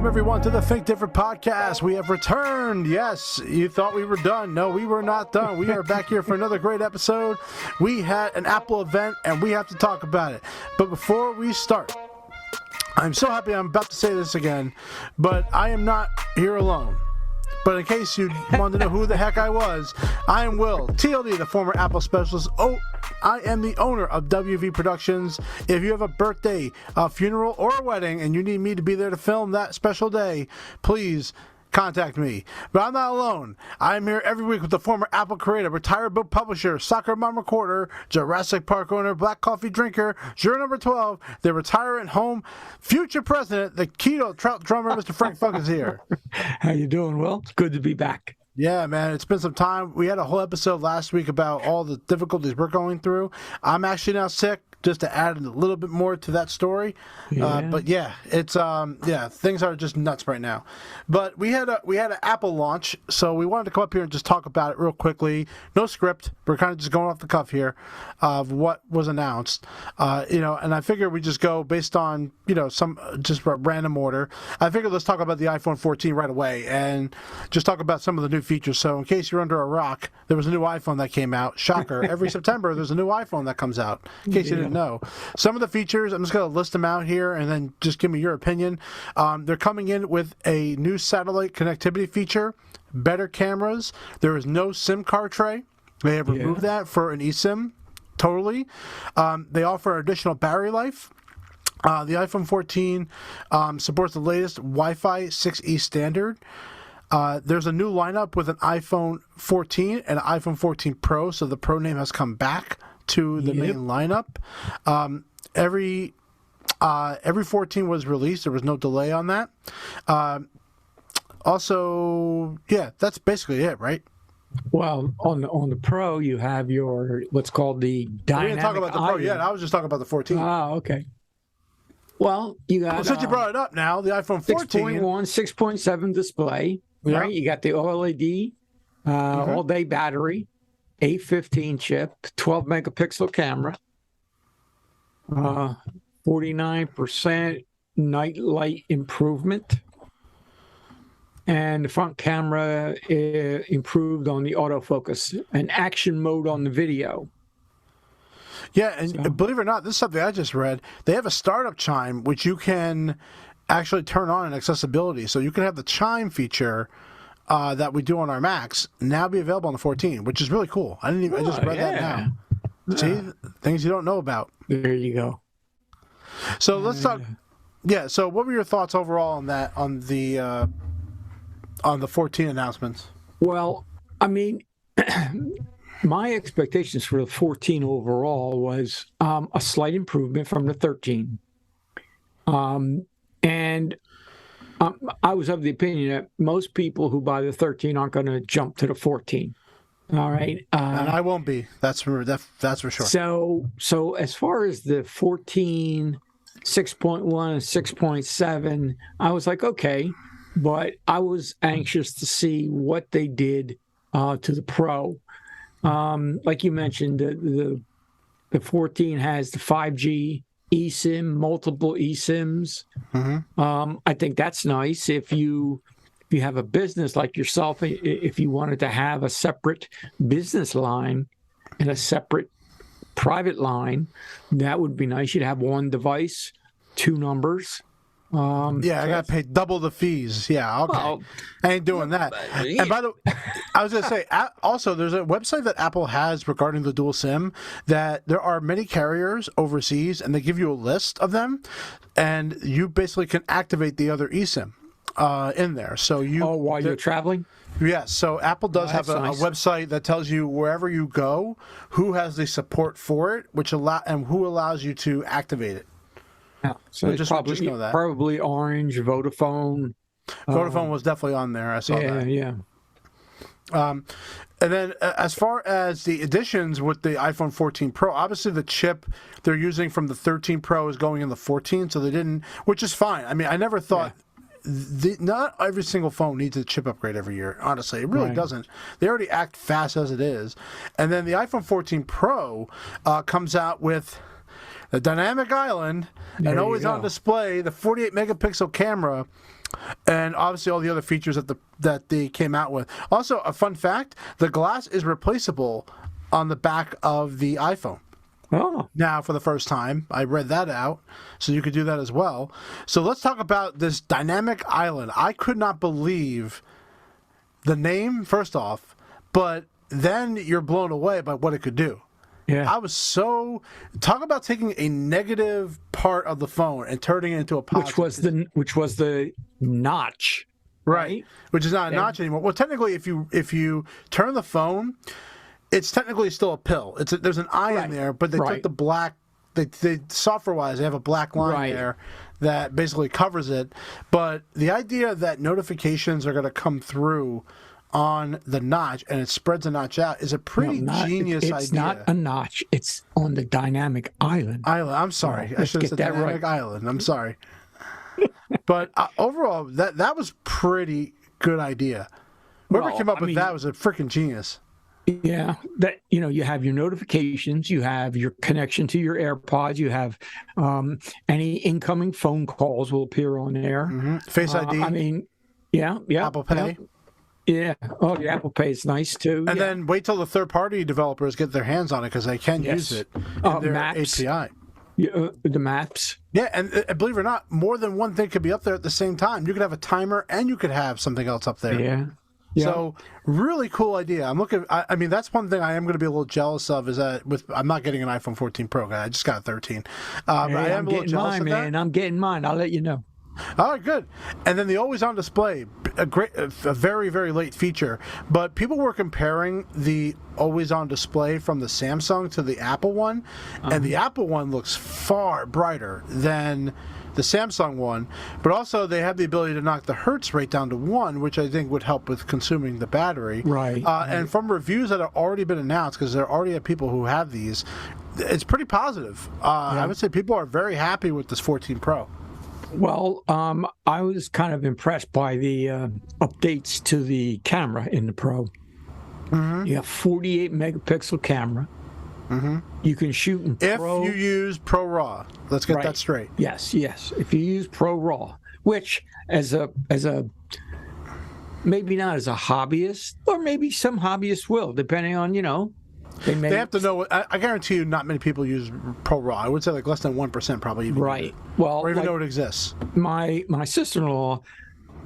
everyone, to the Think Different podcast. We have returned. Yes, you thought we were done. No, we were not done. We are back here for another great episode. We had an Apple event, and we have to talk about it. But before we start, I'm so happy I'm about to say this again, but I am not here alone. But in case you wanted to know who the heck I was, I am Will, TLD, the former Apple specialist. Oh, I am the owner of WV Productions. If you have a birthday, a funeral, or a wedding, and you need me to be there to film that special day, please contact me. But I'm not alone. I'm here every week with the former Apple creator, retired book publisher, soccer mom recorder, Jurassic Park owner, black coffee drinker, juror number 12, the retirement home future president, the keto trout drummer, Mr. Frank Funk is here. How you doing, Will? It's good to be back. Yeah, man, it's been some time. We had a whole episode last week about all the difficulties we're going through. I'm actually now sick, just to add a little bit more to that story. But yeah, it's things are just nuts right now. But we had an Apple launch, so we wanted to come up here and just talk about it real quickly. No script. We're kind of just going off the cuff here of what was announced. And I figured we just go based on some just random order. I figured let's talk about the iPhone 14 right away and just talk about some of the new features. So in case you're under a rock, there was a new iPhone that came out. Shocker! Every September there's a new iPhone that comes out. In case you didn't know, some of the features, I'm just going to list them out here and then just give me your opinion. They're coming in with a new satellite connectivity feature, better cameras. There is no SIM card tray. They have removed that for an eSIM. Totally. They offer additional battery life. The iPhone 14 supports the latest Wi-Fi 6E standard. There's a new lineup with an iPhone 14 and an iPhone 14 Pro, so the Pro name has come back to the main lineup. Every 14 was released. There was no delay on that. Also, that's basically it, right? Well, on the Pro, you have your what's called the dynamic. We didn't talk about the Pro yet. I was just talking about the 14. Oh, okay. Well, you got since you brought it up now, the iPhone 14 6.1, 6.7 display, right? You got the OLED, all-day battery, A15 chip, 12 megapixel camera, 49% night light improvement, and the front camera improved on the autofocus and action mode on the video. Yeah, and believe it or not, this is something I just read. They have a startup chime, which you can actually turn on in accessibility. So you can have the chime feature that we do on our Macs now be available on the 14, which is really cool. I just read that now. See, things you don't know about. There you go. So let's talk. Yeah. So what were your thoughts overall on that, on the 14 announcements? Well, I mean, my expectations for the 14 overall was a slight improvement from the 13. And I was of the opinion that most people who buy the 13 aren't going to jump to the 14. All right. And I won't be. That's for sure. So as far as the 14, 6.1, and 6.7, I was like, okay. But I was anxious to see what they did to the Pro. Like you mentioned, the 14 has the 5G eSIM, multiple eSIMs. I think that's nice. If you have a business like yourself, if you wanted to have a separate business line and a separate private line, that would be nice. You'd have one device, two numbers. I got to pay double the fees. Yeah, okay. Well, I ain't doing that. And by the way, I was going to say, also, there's a website that Apple has regarding the dual SIM that there are many carriers overseas, and they give you a list of them, and you basically can activate the other eSIM in there. So while you're traveling? Yes. So Apple does have a website that tells you wherever you go, who has the support for it, and who allows you to activate it. Yeah, so it's probably Orange, Vodafone. Vodafone was definitely on there. I saw that. Yeah. And then as far as the additions with the iPhone 14 Pro, obviously the chip they're using from the 13 Pro is going in the 14, so they didn't, which is fine. I mean, I never thought not every single phone needs a chip upgrade every year. Honestly, it really doesn't. They already act fast as it is. And then the iPhone 14 Pro comes out with the dynamic island and always on display, the 48 megapixel camera, and obviously all the other features that they came out with. Also, a fun fact: the glass is replaceable on the back of the iPhone. Oh, Now, for the first time, I read that out, so you could do that as well. So let's talk about this dynamic island. I could not believe the name, first off, but then you're blown away by what it could do. yeah. I was so talk about taking a negative part of the phone and turning it into a positive. Which was the notch, right? Which is not a notch anymore. Well, technically, if you turn the phone, it's technically still a pill. There's an eye in there, but they took the black. They software-wise, they have a black line there that basically covers it. But the idea that notifications are going to come through on the notch and it spreads the notch out is a pretty genius idea. It's not a notch. It's on the dynamic island. I'm sorry. I should have said dynamic island. I'm sorry. But overall, that was pretty good idea. Whoever came up with that was a freaking genius. Yeah, that you have your notifications, you have your connection to your AirPods, you have any incoming phone calls will appear on there. Mm-hmm. Face ID. I mean, yeah, Apple Pay. Yeah. Oh, the Apple Pay is nice too. And then wait till the third-party developers get their hands on it because they can use it in their Maps. API. The maps. Yeah, and believe it or not, more than one thing could be up there at the same time. You could have a timer and you could have something else up there. Yeah. So really cool idea. I'm looking. I mean, that's one thing I am going to be a little jealous of. Is that I'm not getting an iPhone 14 Pro. I just got a 13. I am a little jealous of that. I'm getting mine. I'll let you know. All right, good. And then the always on display, a very, very late feature. But people were comparing the always on display from the Samsung to the Apple one, and the Apple one looks far brighter than the Samsung one. But also they have the ability to knock the hertz rate down to 1, which I think would help with consuming the battery. Right. And from reviews that have already been announced, because there already are people who have these, it's pretty positive. I would say people are very happy with this 14 Pro. Well, I was kind of impressed by the updates to the camera in the Pro. Mm-hmm. You have 48 megapixel camera. Mm-hmm. You can shoot in Pro. If you use Pro RAW, let's get that straight. Yes. If you use Pro RAW, which as a maybe not as a hobbyist, or maybe some hobbyists will, depending on They have to know. I guarantee you, not many people use Pro RAW. I would say like less than 1% probably even. Right. Well, or even know it exists. My sister-in-law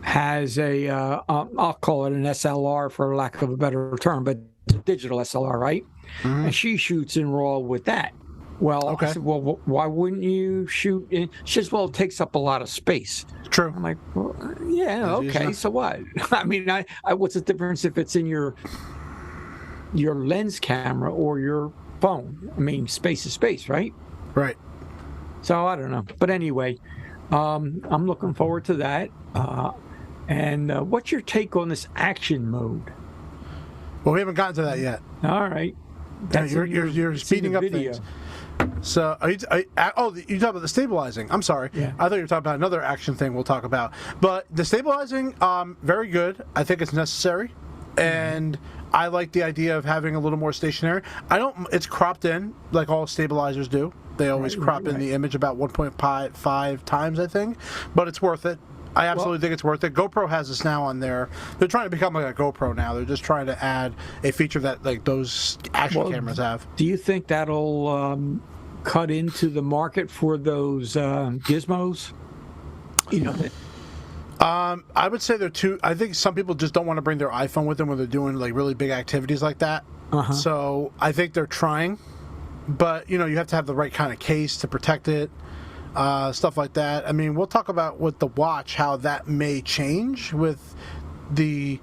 has a I'll call it an SLR for lack of a better term, but digital SLR, right? Mm-hmm. And she shoots in RAW with that. Well, I said, well, why wouldn't you shoot in? She says, well, it takes up a lot of space. True. I'm like, well, yeah, okay, so what? I mean, I what's the difference if it's in your lens camera or your phone? I mean, space is space, right? Right. So I don't know. But anyway, I'm looking forward to that. And what's your take on this action mode? Well, we haven't gotten to that yet. All right. You're speeding up things. So, you talk about the stabilizing. I'm sorry. Yeah. I thought you were talking about another action thing we'll talk about. But the stabilizing, very good. I think it's necessary. And I like the idea of having a little more stationary. It's cropped in like all stabilizers do. They always crop in the image about 1.5 times, I think. But it's worth it. I absolutely think it's worth it. GoPro has this now on there. They're trying to become like a GoPro now. They're just trying to add a feature that like those action cameras have. Do you think that'll cut into the market for those gizmos? I would say they're too. I think some people just don't want to bring their iPhone with them when they're doing like really big activities like that. So I think they're trying, but you have to have the right kind of case to protect it. Stuff like that. I mean, we'll talk about with the watch how that may change with the,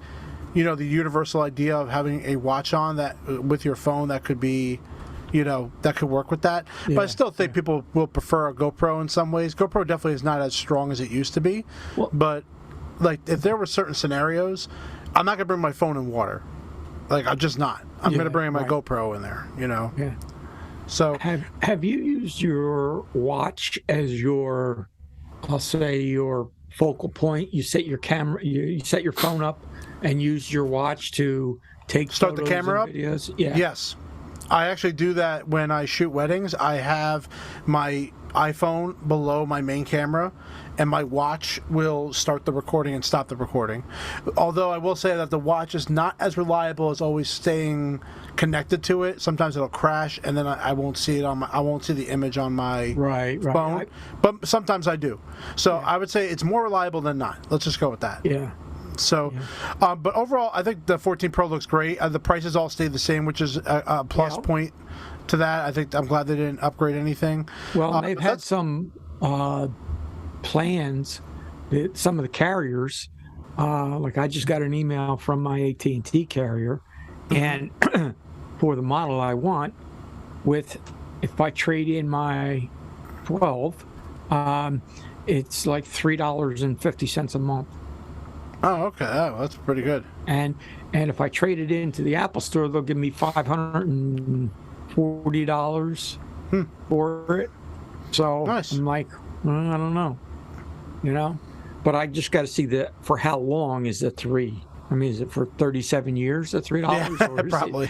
the universal idea of having a watch on that with your phone that could be, that could work with that. Yeah, but I still think people will prefer a GoPro in some ways. GoPro definitely is not as strong as it used to be. Well, but like if there were certain scenarios, I'm not gonna bring my phone in water. Like I'm just not. I'm gonna bring my GoPro in there. Yeah. So have you used your watch as your, I'll say, your focal point? You set your camera, you set your phone up, and use your watch to start the camera up. Videos? Yeah. Yes, I actually do that when I shoot weddings. I have my iPhone below my main camera, and my watch will start the recording and stop the recording. Although I will say that the watch is not as reliable as always staying connected to it. Sometimes it'll crash, and then I won't see it I won't see the image on my phone. But sometimes I do. So I would say it's more reliable than not. Let's just go with that. Yeah. So, but overall, I think the 14 Pro looks great. The prices all stayed the same, which is a plus point to that. I think I'm glad they didn't upgrade anything. Well, they've had some plans that some of the carriers, like I just got an email from my AT&T carrier, and for the model I want, if I trade in my 12, it's like $3.50 a month. Oh, okay. Oh, that's pretty good. And if I trade it into the Apple Store, they'll give me $540 for it. So nice. I'm like, I don't know, But I just got to see for how long is the $3? I mean, is it for 37 years at $3? Yeah, probably.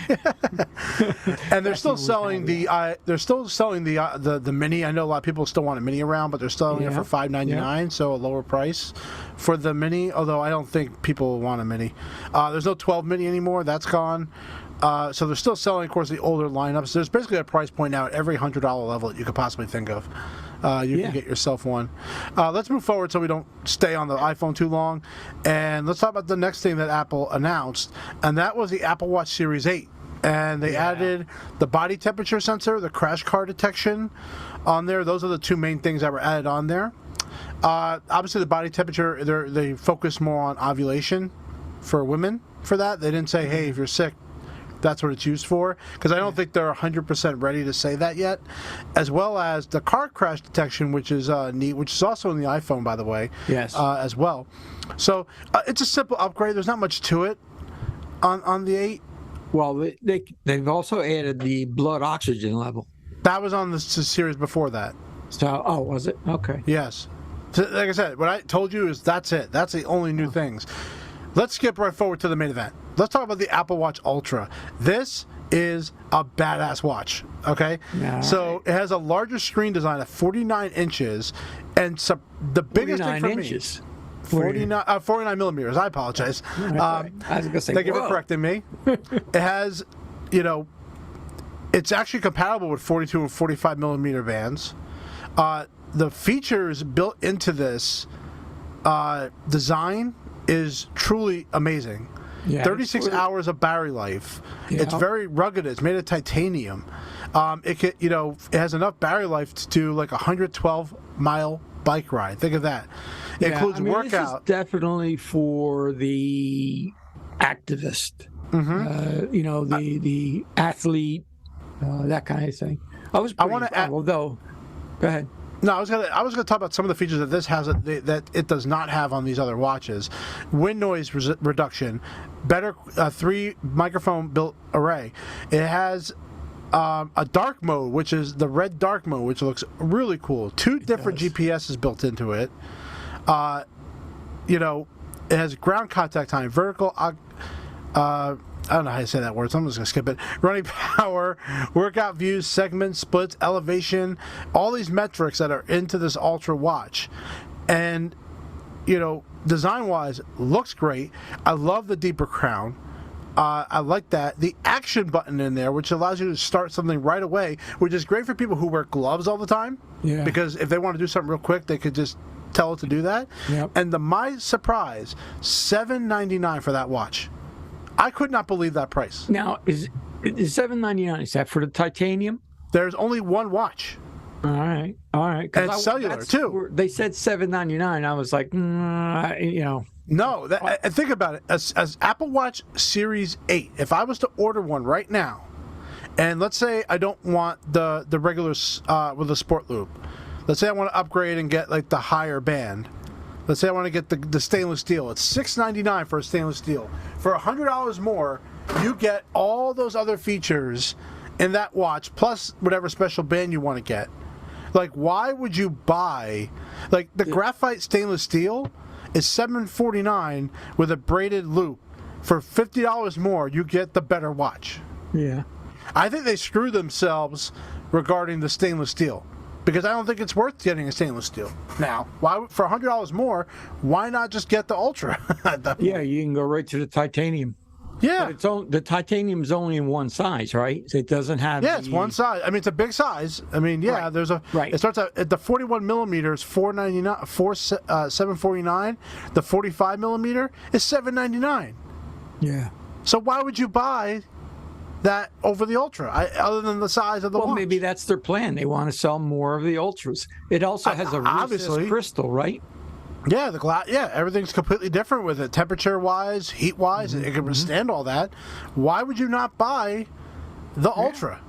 And they're still selling the mini. I know a lot of people still want a mini around, but they're selling it for $599, so a lower price for the mini. Although I don't think people want a mini. There's no 12 mini anymore. That's gone. So they're still selling, of course, the older lineups. There's basically a price point now at every $100 level that you could possibly think of. You can get yourself one. Let's move forward so we don't stay on the iPhone too long. And let's talk about the next thing that Apple announced, and that was the Apple Watch Series 8. And they added the body temperature sensor, the crash car detection on there. Those are the two main things that were added on there. Obviously, the body temperature, they focus more on ovulation for women for that. They didn't say, hey, if you're sick, that's what it's used for, because I don't think they're 100% ready to say that yet. As well as the car crash detection, which is neat, which is also in the iPhone, by the way, as well. So it's a simple upgrade. There's not much to it on the 8. Well, they've also added the blood oxygen level. That was on the series before that. So, was it? Okay. Yes. So, like I said, what I told you is that's it. That's the only new things. Let's skip right forward to the main event. Let's talk about the Apple Watch Ultra. This is a badass watch, okay? So it has a larger screen design of 49 inches, and the biggest thing for me... 49 millimeters. I apologize. I was going to say, thank you for correcting me. It has, it's actually compatible with 42 and 45 millimeter bands. The features built into this design is truly amazing. 36 hours of battery life. It's very rugged. It's made of titanium. It has enough battery life to do like a 112-mile bike ride. Think of that. It includes workout. This is definitely for the activist. The athlete, that kind of thing. I want to add, although, go ahead. No, I was gonna talk about some of the features that this has that it does not have on these other watches. Wind noise reduction, better 3 microphone built array. It has a dark mode, which is the red dark mode, which looks really cool. 2 different GPSs built into it. It has ground contact time, vertical. I don't know how to say that word, so I'm just going to skip it. Running power, workout views, segments, splits, elevation, all these metrics that are into this Ultra watch. And, design-wise, looks great. I love the deeper crown. I like that. The action button in there, which allows you to start something right away, which is great for people who wear gloves all the time. Yeah. Because if they want to do something real quick, they could just tell it to do that. Yep. And my surprise, $799 for that watch. I could not believe that price. Now, is $799, is that for the titanium? There's only one watch. All right. And it's cellular, too. They said $799. I was like, No, think about it. As Apple Watch Series 8, if I was to order one right now, and let's say I don't want the regular with a sport loop. Let's say I want to upgrade and get like the higher band. Let's say I want to get the stainless steel. It's $699 for a stainless steel. For $100 more, you get all those other features in that watch, plus whatever special band you want to get. Like, why would you buy... Like, the graphite stainless steel is $749 with a braided loop. For $50 more, you get the better watch. Yeah. I think they screw themselves regarding the stainless steel. Because I don't think it's worth getting a stainless steel. Now, why for $100 more, why not just get the Ultra? Yeah, you can go right to the titanium. Yeah. But the titanium's only in one size, right? It doesn't have. Yeah, it's one size. I mean, it's a big size. I mean, yeah, Right. there's a. Right. It starts at the 41 millimeters, $749. The 45 millimeter is $799. Yeah. So why would you buy that over the Ultra? Other than the size of the watch. Maybe that's their plan. They want to sell more of the Ultras. It also has a obviously. recessed crystal, right? Yeah, the glass. Yeah, everything's completely different with it, temperature-wise, heat-wise. It can withstand all that. Why would you not buy the Ultra?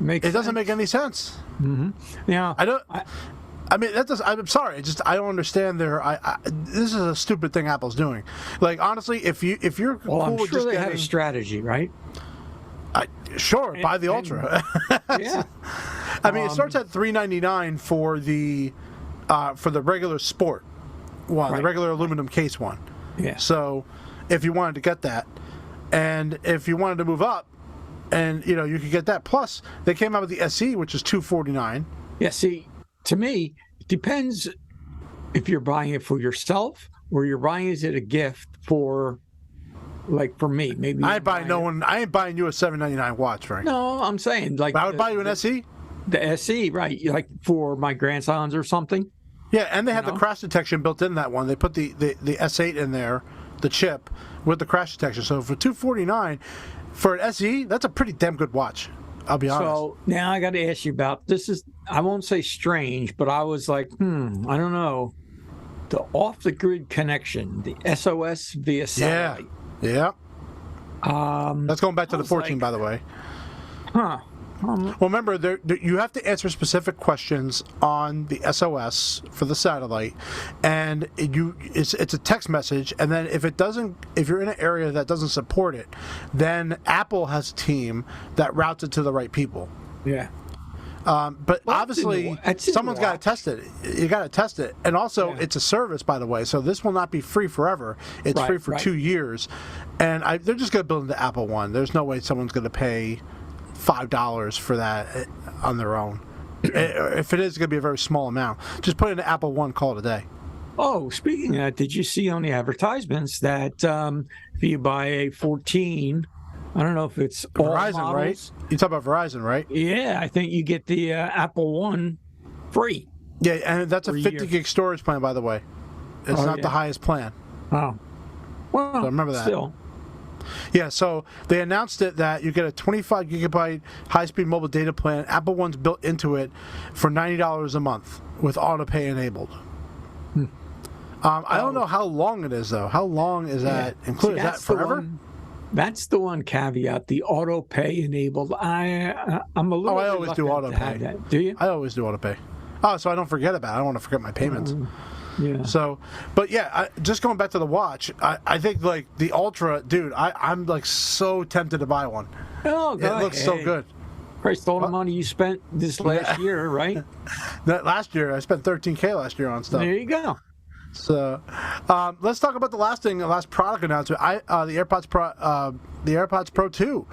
It doesn't make any sense. Yeah, I don't. I mean, that does. I'm sorry. I don't understand their. This is a stupid thing Apple's doing. Like honestly, if you're well, cool I'm with sure just they getting, have a strategy, right? Sure, buy the Ultra. Yeah. I mean, it starts at $399 for the regular sport one, the Right. regular aluminum case one. Yeah. So, if you wanted to get that, and if you wanted to move up, and you could get that. Plus, they came out with the SE, which is $249. Yeah. See, to me, it depends if you're buying it for yourself or you're buying it as a gift for. Like for me, maybe I ain't buying you a $799 watch, Frank. No, I'm saying like But I would buy you an SE. The SE, right? Like for my grandsons or something. Yeah, and they have the crash detection built in that one. They put the S8 in there, the chip with the crash detection. So for $249 for an SE, that's a pretty damn good watch. I'll be honest. So now I got to ask you about this. I won't say strange, but I was like, I don't know. The off-the-grid connection, the SOS via satellite. Yeah. That's going back to the 14, by the way. Huh. Well, remember, you have to answer specific questions on the SOS for the satellite, and it's a text message. And then if you're in an area that doesn't support it, then Apple has a team that routes it to the right people. Yeah. But obviously, someone's got to test it. You got to test it, and also it's a service, by the way. So this will not be free forever. It's free for 2 years, and they're just going to build into Apple One. There's no way someone's going to pay $5 for that on their own. If it is, it's going to be a very small amount. Just put it into Apple One, call it a day. Oh, speaking of that, did you see on the advertisements that if you buy a 14, I don't know if it's Verizon, all models, right? You talk about Verizon, right? Yeah, I think you get the Apple One free. Yeah, and that's a 50 gig storage plan, by the way. It's not the highest plan. Oh. Well, so remember that. Still. Yeah, so they announced it that you get a 25 gigabyte high-speed mobile data plan. Apple One's built into it for $90 a month with auto pay enabled. I don't know how long it is, though. How long is that included? Is that forever? That's the one caveat, the auto pay enabled. I'm a little. I always do auto pay. Do you? I always do auto pay. Oh, so I don't forget about it. I don't want to forget my payments. Yeah. So, but yeah, just going back to the watch, I think like the Ultra, dude, I'm like so tempted to buy one. Oh, it looks so good. Christ, all the money you spent this last year, right? That last year, I spent $13K last year on stuff. There you go. So, let's talk about the last product announcement. The AirPods Pro 2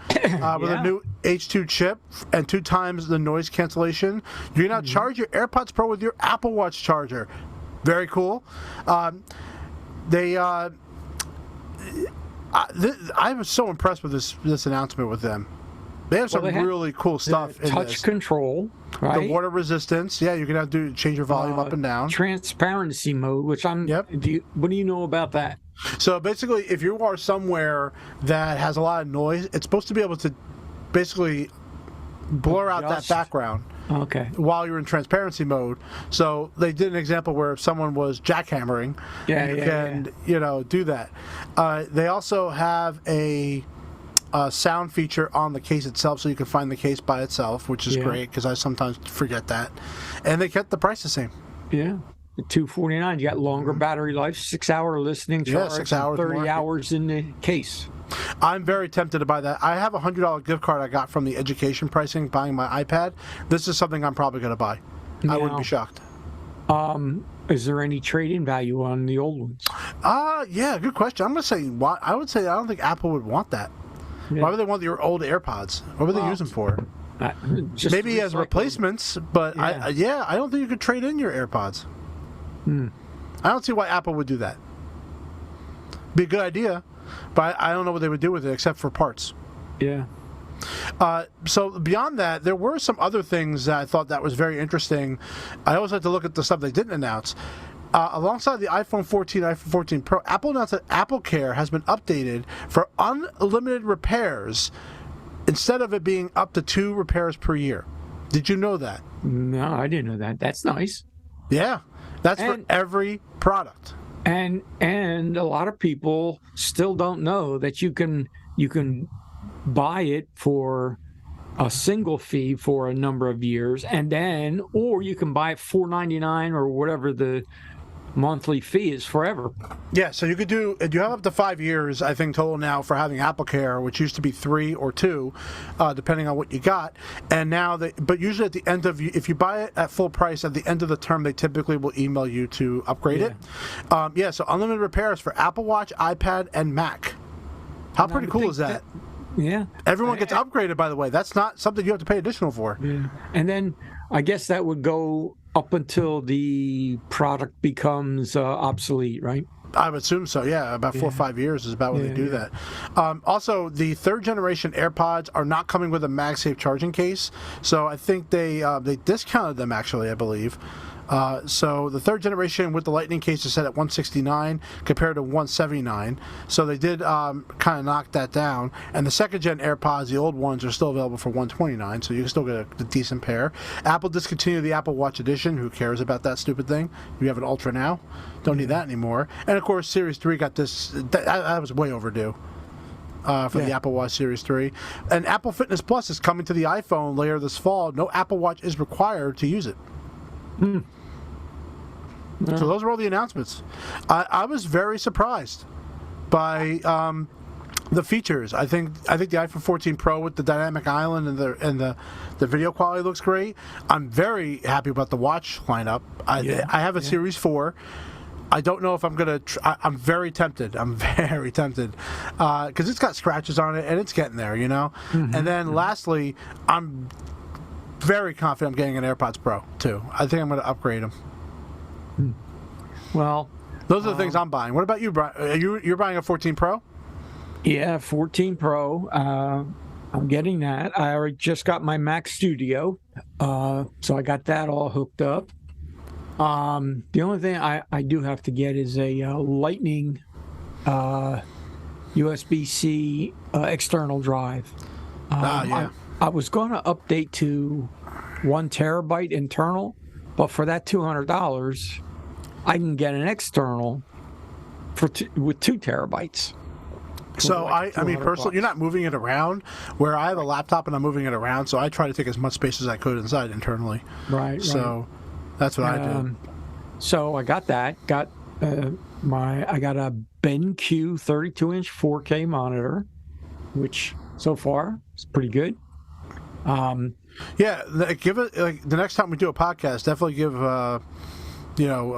with a new H2 chip and 2 times the noise cancellation. You can now charge your AirPods Pro with your Apple Watch charger. Very cool. I was so impressed with this announcement with them. They have some really cool stuff in touch this. Control, right? The water resistance. Yeah, you can have to change your volume up and down. Transparency mode, which what do you know about that? So basically, if you are somewhere that has a lot of noise, it's supposed to be able to basically blur out that background. Okay. While you're in transparency mode. So they did an example where if someone was jackhammering, you can do that. They also have a sound feature on the case itself, so you can find the case by itself, which is great because I sometimes forget that. And they kept the price the same. Yeah. $249. You got longer battery life, 6-hour listening charge, 6 hours, 30 hours in the case. I'm very tempted to buy that. I have a $100 gift card I got from the education pricing buying my iPad. This is something I'm probably going to buy. I wouldn't be shocked. Is there any trade-in value on the old ones? Yeah, good question. I'm going to say I would say I don't think Apple would want that. Yeah. Why would they want your old AirPods? What would they use them for? Just Maybe as recycling. replacements, but Yeah. I don't think you could trade in your AirPods. I don't see why Apple would do that. Be a good idea, but I don't know what they would do with it except for parts. Yeah. So beyond that, there were some other things that I thought that was very interesting. I always like to look at the stuff they didn't announce. Alongside the iPhone 14 and iPhone 14 Pro, Apple announced that Apple Care has been updated for unlimited repairs instead of it being up to 2 repairs per year. Did you know that? No, I didn't know that. That's nice. Yeah. That's for every product. And a lot of people still don't know that you can buy it for a single fee for a number of years, or you can buy it $4.99 or whatever the monthly fee is forever. Yeah, so you have up to 5 years, I think, total now for having Apple Care, which used to be 3 or 2, depending on what you got. And now, but usually at the end of, if you buy it at full price, at the end of the term, they typically will email you to upgrade it. So unlimited repairs for Apple Watch, iPad, and Mac. How pretty cool is that? Yeah. Everyone gets upgraded, by the way. That's not something you have to pay additional for. Yeah. And then I guess that would go up until the product becomes obsolete, right? I would assume so, yeah. About 4 or 5 years is about when they do that. Also, the third generation AirPods are not coming with a MagSafe charging case, so I think they discounted them, actually, I believe. So the third generation with the Lightning case is set at $169 compared to $179. So they did kind of knock that down. And the second gen AirPods, the old ones, are still available for $129. So you can still get a decent pair. Apple discontinued the Apple Watch Edition. Who cares about that stupid thing? You have an Ultra now. Don't need that anymore. And of course, Series 3 got this. That was way overdue. For the Apple Watch Series 3. And Apple Fitness Plus is coming to the iPhone later this fall. No Apple Watch is required to use it. So those are all the announcements. I was very surprised by the features. I think the iPhone 14 Pro with the dynamic island and the video quality looks great. I'm very happy about the watch lineup. I have a Series 4. I don't know if I'm gonna. I'm very tempted. Because it's got scratches on it and it's getting there, you know. And then lastly, I'm very confident I'm getting an AirPods Pro too. I think I'm going to upgrade them. Well, those are the things I'm buying. What about you, Brian? You're buying a 14 Pro? Yeah, 14 Pro. I'm getting that. I already just got my Mac Studio, so I got that all hooked up. The only thing I do have to get is a Lightning USB-C external drive. I was going to update to 1 terabyte internal, but for that $200, I can get an external with 2 terabytes. So I mean, personally, you're not moving it around. Where I have a laptop and I'm moving it around, so I try to take as much space as I could inside internally. Right. So that's what I did. So I got that. I got a BenQ 32-inch 4K monitor, which so far is pretty good. Give it the next time we do a podcast. Definitely give a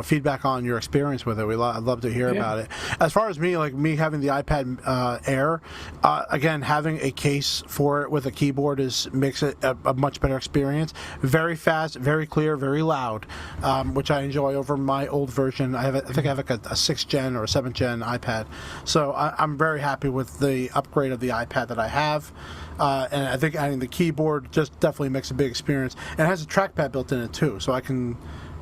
feedback on your experience with it. I'd love to hear about it. As far as me having the iPad Air, again, having a case for it with a keyboard makes it a much better experience. Very fast, very clear, very loud, which I enjoy over my old version. I think I have like a 6th gen or a 7th gen iPad. So I'm very happy with the upgrade of the iPad that I have. And I think adding the keyboard just definitely makes a big experience. And it has a trackpad built in it too, so I can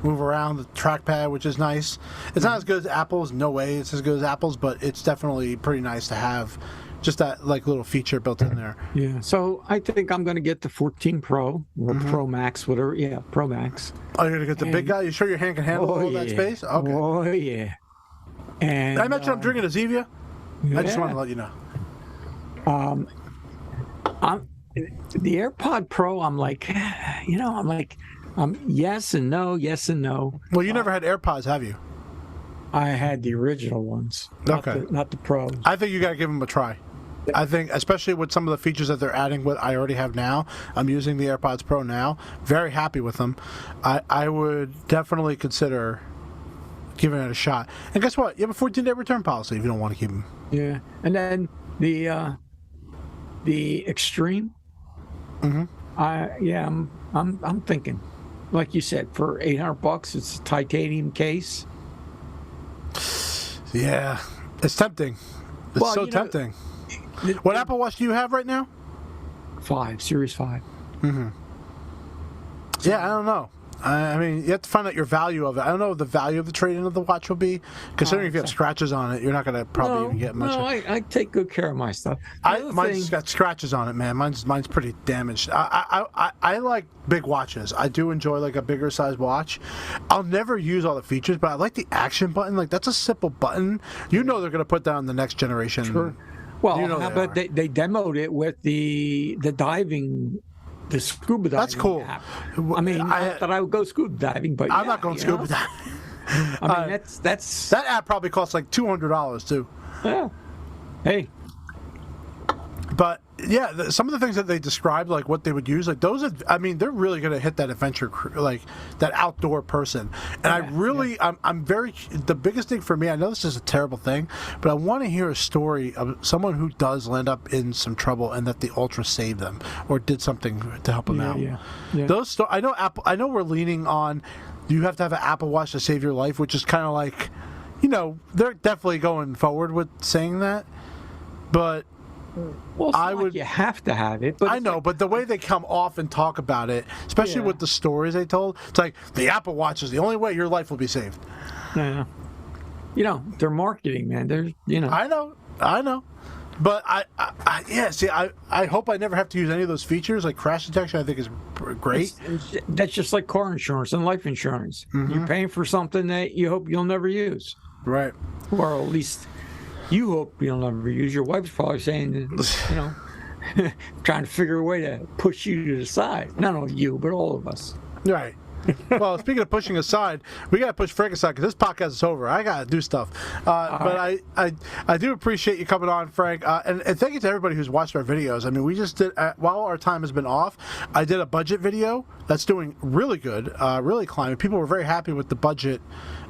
move around the trackpad, which is nice. It's not as good as Apple's, no way it's as good as Apple's, but it's definitely pretty nice to have just that little feature built in there. Yeah, so I think I'm going to get the 14 Pro or Pro Max, whatever. Yeah, Pro Max. Oh, you're going to get the big guy? You sure your hand can handle all that space? Okay. Oh, yeah. And did I mention I'm drinking a Zevia? I just wanted to let you know. The AirPod Pro, I'm like, yes and no, yes and no. Well, you never had AirPods, have you? I had the original ones. Not the Pros. I think you got to give them a try. I think, especially with some of the features that they're adding, what I already have now. I'm using the AirPods Pro now. Very happy with them. I would definitely consider giving it a shot. And guess what? You have a 14-day return policy if you don't want to keep them. Yeah. And then the the Extreme. I'm thinking, like you said, for $800, it's a titanium case. Yeah, it's tempting. It's so tempting. What Apple Watch do you have right now? 5, Series 5. Yeah, I don't know. I mean, you have to find out your value of it. I don't know what the value of the trade-in of the watch will be. Considering if you have scratches on it, you're not going to probably even get much. No, I take good care of my stuff. Mine's got scratches on it, man. Mine's pretty damaged. I like big watches. I do enjoy like a bigger size watch. I'll never use all the features, but I like the action button. Like that's a simple button. You know they're going to put that on the next generation. Sure. Well, you know how about they demoed it with the diving. The scuba diving. That's cool. App. I mean, not that I would go scuba diving, but I'm not going scuba diving. I mean, that's that app probably costs like $200 too. Yeah. Hey. But yeah, some of the things that they described, like what they would use, like those, I mean, they're really going to hit that adventure, like that outdoor person. And I'm very, the biggest thing for me, I know this is a terrible thing, but I want to hear a story of someone who does land up in some trouble and that the Ultra saved them or did something to help them out. Yeah. Those, I know we're leaning on, you have to have an Apple Watch to save your life, which is kind of like, you know, they're definitely going forward with saying that, but well, I would. Like you have to have it, but I know. But the way they come off and talk about it, especially with the stories they told, it's like the Apple Watch is the only way your life will be saved. Yeah, you know they're marketing, man. They're I know, but I hope I never have to use any of those featers. Like crash detection, I think is great. That's just like car insurance and life insurance. You're paying for something that you hope you'll never use, right? Or at least. You hope you'll never use. Your wife's probably saying, trying to figure a way to push you to the side. Not only you, but all of us. Right. Well, speaking of pushing aside, we got to push Frank aside because this podcast is over. I got to do stuff. But I do appreciate you coming on, Frank. And thank you to everybody who's watched our videos. I mean, we just did, while our time has been off, I did a budget video that's doing really good, really climbing. People were very happy with the budget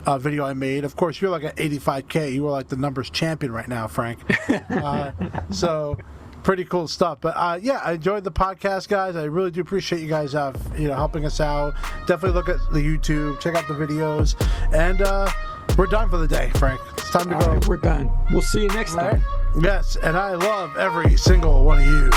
video I made. Of course, you're like at 85K. You were like the numbers champion right now, Frank. So pretty cool stuff. But I enjoyed the podcast, guys. I really do appreciate you guys helping us out. Definitely look at the YouTube, check out the videos, and we're done for the day, Frank. It's time to go. Right, we're done. We'll see you next time. Yes, and I love every single one of you.